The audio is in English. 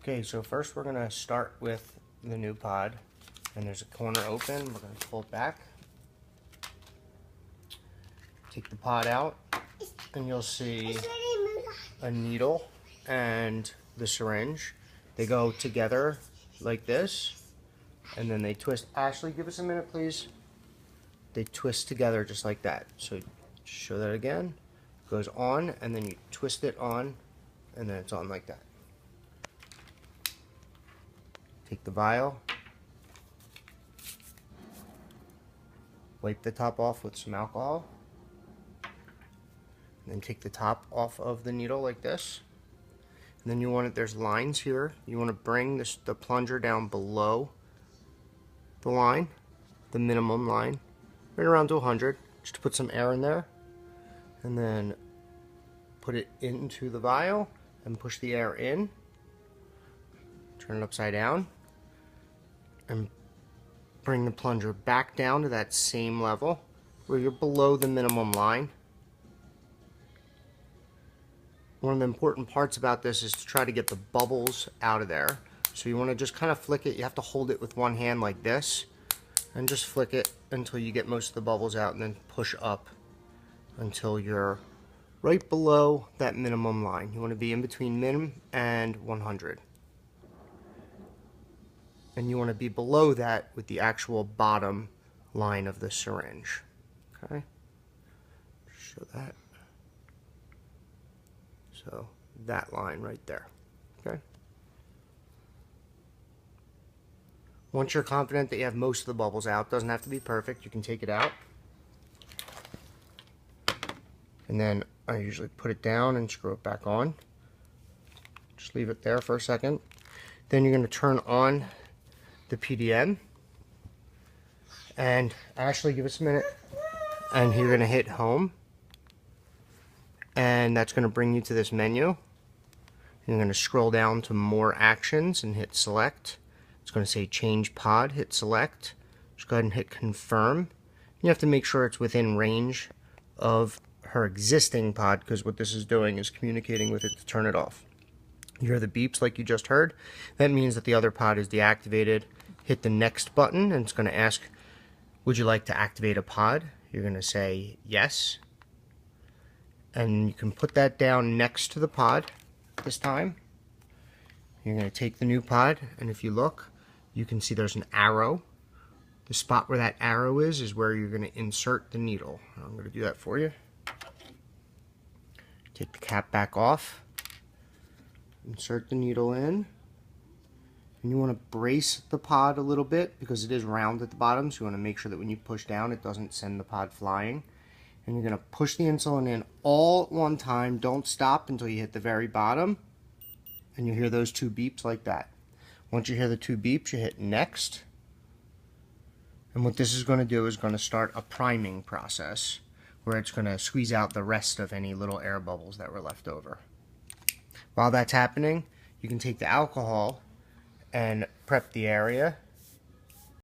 Okay, so first we're going to start with the new pod, and there's a corner open. We're going to pull it back, take the pod out, and you'll see a needle and the syringe. They go together like this, and then they twist. Ashley, give us a minute, please. They twist together just like that. So show that again. It goes on, and then you twist it on, and then it's on like that. Take the vial, wipe the top off with some alcohol, and then take the top off of the needle like this. And then you want it, there's lines here. You want to bring the plunger down below the line, the minimum line, right around to 100, just to put some air in there. And then put it into the vial and push the air in. Turn it upside down. And bring the plunger back down to that same level where you're below the minimum line. One of the important parts about this is to try to get the bubbles out of there. So you want to just kind of flick it. You have to hold it with one hand like this and just flick it until you get most of the bubbles out, and then push up until you're right below that minimum line. You want to be in between min and 100. And you want to be below that with the actual bottom line of the syringe. Okay? Show that. So that line right there. Okay? Once you're confident that you have most of the bubbles out, doesn't have to be perfect, you can take it out. And then I usually put it down and screw it back on. Just leave it there for a second. Then you're going to turn on the PDM, and Ashley, give us a minute, and you're going to hit home, and that's going to bring you to this menu. You're going to scroll down to more actions and hit select. It's going to say change pod, hit select. Just go ahead and hit confirm. You have to make sure it's within range of her existing pod, because what this is doing is communicating with it to turn it off. You hear the beeps like you just heard. That means that the other pod is deactivated. Hit the next button, and it's going to ask, would you like to activate a pod? You're going to say yes. And you can put that down next to the pod this time. You're going to take the new pod, and if you look, you can see there's an arrow. The spot where that arrow is where you're going to insert the needle. I'm going to do that for you. Take the cap back off. Insert the needle in, and you want to brace the pod a little bit because it is round at the bottom, so you want to make sure that when you push down it doesn't send the pod flying. And you're going to push the insulin in all at one time. Don't stop until you hit the very bottom, and you hear those two beeps like that. Once you hear the two beeps, you hit next, and what this is going to do is going to start a priming process where it's going to squeeze out the rest of any little air bubbles that were left over. While that's happening, you can take the alcohol and prep the area